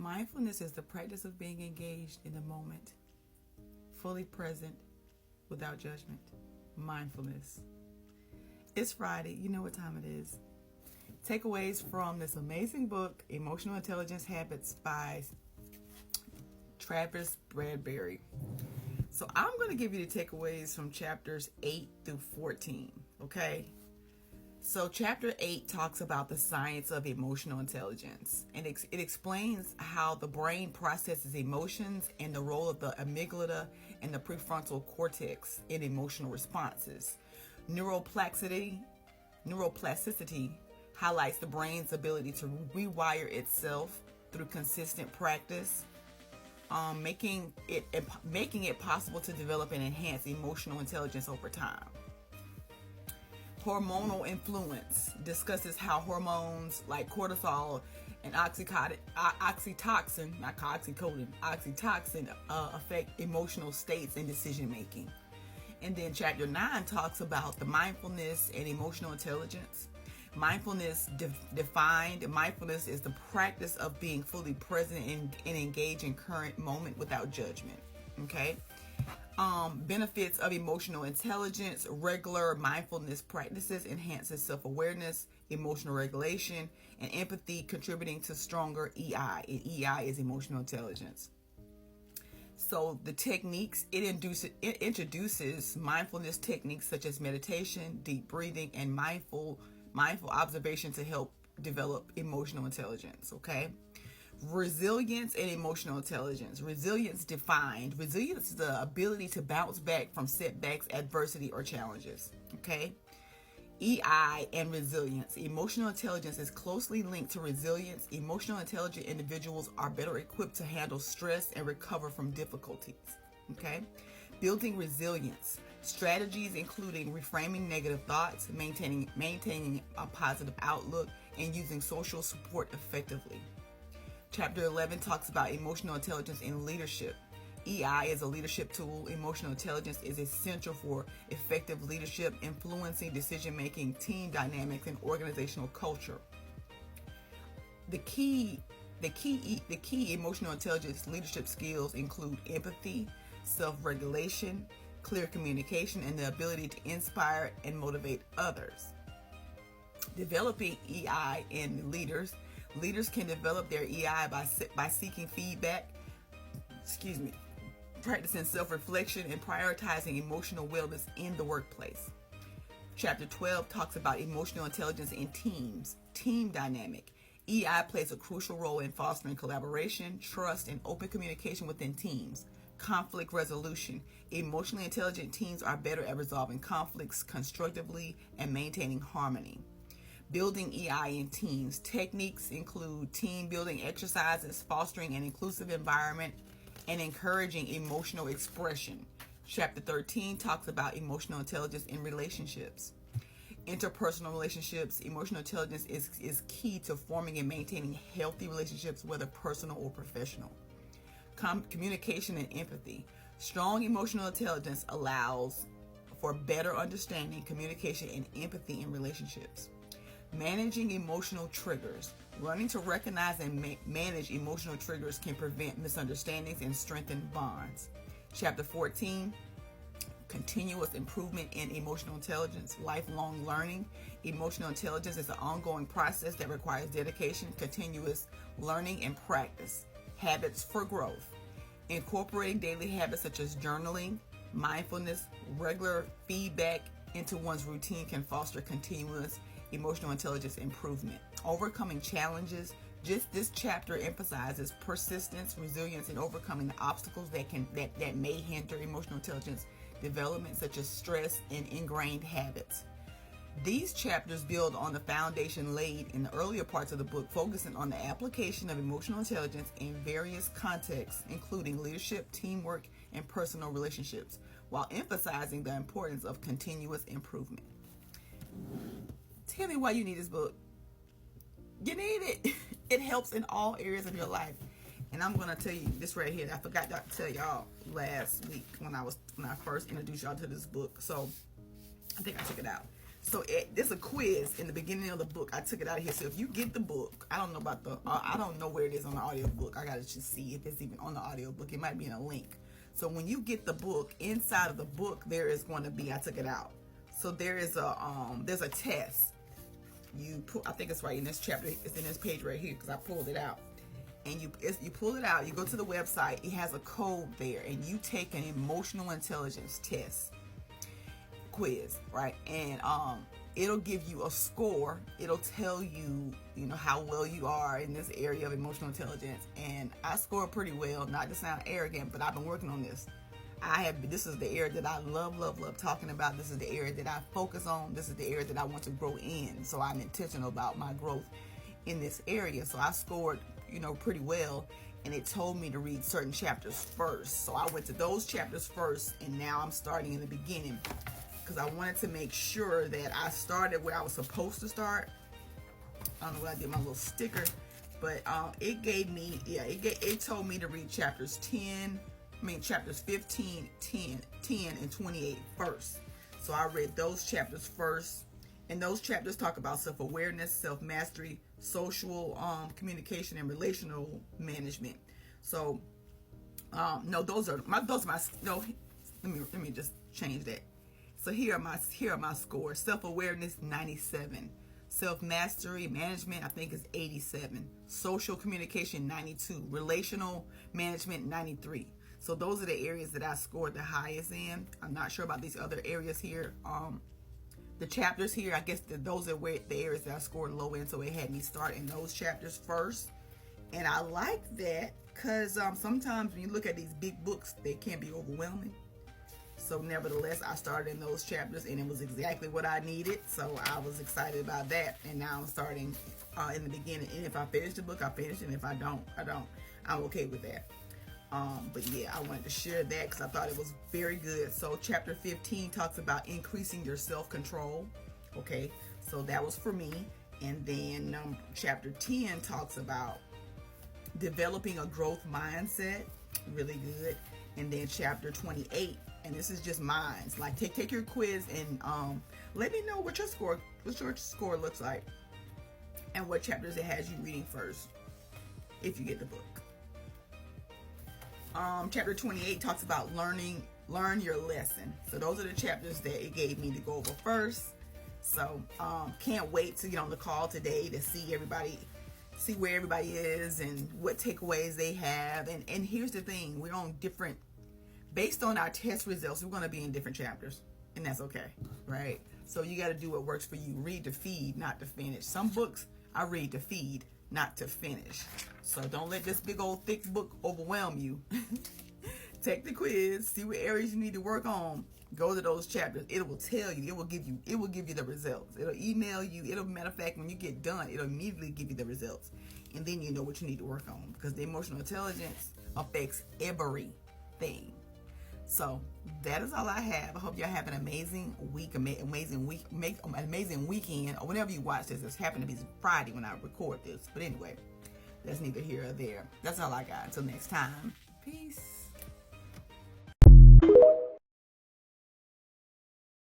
Mindfulness is the practice of being engaged in the moment, fully present, without judgment. Mindfulness. It's Friday. You know what time it is. Takeaways from this amazing book, Emotional Intelligence Habits by Travis Bradberry. So I'm going to give you the takeaways from chapters 8 through 14, okay? So chapter 8 talks about the science of emotional intelligence, and it explains how the brain processes emotions and the role of the amygdala and the prefrontal cortex in emotional responses. Neuroplasticity highlights the brain's ability to rewire itself through consistent practice, making it possible to develop and enhance emotional intelligence over time. Hormonal influence discusses how hormones like cortisol and oxytocin affect emotional states and decision making. And then chapter 9 talks about the mindfulness and emotional intelligence. Mindfulness mindfulness is the practice of being fully present and engaged in current moment without judgment. Okay. Benefits of emotional intelligence: regular mindfulness practices enhances self-awareness, emotional regulation, and empathy, contributing to stronger EI. And EI is emotional intelligence. So the techniques, it introduces mindfulness techniques such as meditation, deep breathing, and mindful observation to help develop emotional intelligence. Okay. Resilience and emotional intelligence. Resilience is the ability to bounce back from setbacks, adversity, or challenges. Okay. EI and resilience. Emotional intelligence is closely linked to resilience. Emotional intelligent individuals are better equipped to handle stress and recover from difficulties. Okay. Building resilience. Strategies including reframing negative thoughts, maintaining a positive outlook, and using social support effectively. Chapter 11 talks about emotional intelligence in leadership. EI is a leadership tool. Emotional intelligence is essential for effective leadership, influencing decision-making, team dynamics, and organizational culture. The key emotional intelligence leadership skills include empathy, self-regulation, clear communication, and the ability to inspire and motivate others. Developing EI in leaders. Leaders can develop their EI by seeking feedback, practicing self-reflection, and prioritizing emotional wellness in the workplace. Chapter 12 talks about emotional intelligence in teams, team dynamic. EI plays a crucial role in fostering collaboration, trust, and open communication within teams. Conflict resolution. Emotionally intelligent teams are better at resolving conflicts constructively and maintaining harmony. Building EI in teams. Techniques include team building exercises, fostering an inclusive environment, and encouraging emotional expression. Chapter 13 talks about emotional intelligence in relationships. Interpersonal relationships. Emotional intelligence is key to forming and maintaining healthy relationships, whether personal or professional. Communication and empathy. Strong emotional intelligence allows for better understanding, communication, and empathy in relationships. Managing emotional triggers. Learning to recognize and manage emotional triggers can prevent misunderstandings and strengthen bonds. Chapter 14, continuous improvement in emotional intelligence, lifelong learning. Emotional intelligence is an ongoing process that requires dedication, continuous learning, and practice. Habits for growth. Incorporating daily habits such as journaling, mindfulness, regular feedback into one's routine can foster continuous emotional intelligence improvement. Overcoming challenges. This chapter emphasizes persistence, resilience, and overcoming the obstacles that may hinder emotional intelligence development, such as stress and ingrained habits. These chapters build on the foundation laid in the earlier parts of the book, focusing on the application of emotional intelligence in various contexts, including leadership, teamwork, and personal relationships, while emphasizing the importance of continuous improvement. Tell me why you need this book. You need it. It helps in all areas of your life. And I'm going to tell you this right here. I forgot to tell y'all last week when I first introduced y'all to this book. So I think I took it out. So there's a quiz in the beginning of the book. I took it out of here. So if you get the book, I don't know about I don't know where it is on the audio book. I gotta just see if it's even on the audio book. It might be in a link. So when you get the book, inside of the book there is going to be, I took it out. So there is there's a test. I think it's right in this chapter. It's in this page right here because I pulled it out. And you pull it out. You go to the website. It has a code there, and you take an emotional intelligence test quiz, right? And it'll give you a score. It'll tell you, how well you are in this area of emotional intelligence. And I score pretty well. Not to sound arrogant, but I've been working on this. This is the area that I love talking about. This is the area that I focus on. This is the area that I want to grow in. So I'm intentional about my growth in this area. So I scored, pretty well. And it told me to read certain chapters first. So I went to those chapters first. And now I'm starting in the beginning. Because I wanted to make sure that I started where I was supposed to start. I don't know what I did, my little sticker. But it gave me, it told me to read chapters 15, 10, and 28 first. So I read those chapters first. And those chapters talk about self-awareness, self-mastery, social communication, and relational management. So, let me just change that. So here are my scores. Self-awareness, 97. Self-mastery, management, I think is 87. Social communication, 92. Relational management, 93. So those are the areas that I scored the highest in. I'm not sure about these other areas here. The chapters here, I guess those are the areas that I scored low in, so it had me start in those chapters first. And I like that because sometimes when you look at these big books, they can be overwhelming. So nevertheless, I started in those chapters, and it was exactly what I needed. So I was excited about that. And now I'm starting in the beginning. And if I finish the book, I finish it. And if I don't, I don't. I'm okay with that. But yeah, I wanted to share that because I thought it was very good. So chapter 15 talks about increasing your self-control. Okay, so that was for me. And then chapter 10 talks about developing a growth mindset. Really good. And then chapter 28, and this is just mine. Like take your quiz and let me know what your score looks like, and what chapters it has you reading first, if you get the book. Chapter 28 talks about learn your lesson. So those are the chapters that it gave me to go over first. So can't wait to get on the call today to see where everybody is and what takeaways they have. And here's the thing, we're on different, based on our test results, we're going to be in different chapters, and that's okay, right? So you got to do what works for you. Read to feed, not to finish. Some books I read to feed, not to finish. So don't let this big old thick book overwhelm you. Take the quiz, see what areas you need to work on. Go to those chapters. It will tell you. It will give you the results. It'll email you. Matter of fact, when you get done, it'll immediately give you the results, and then you know what you need to work on, because the emotional intelligence affects everything. So that is all I have. I hope y'all have an amazing week, amazing weekend, or whenever you watch this. It's happened to be Friday when I record this, but anyway, that's neither here or there. That's all I got. Until next time, peace.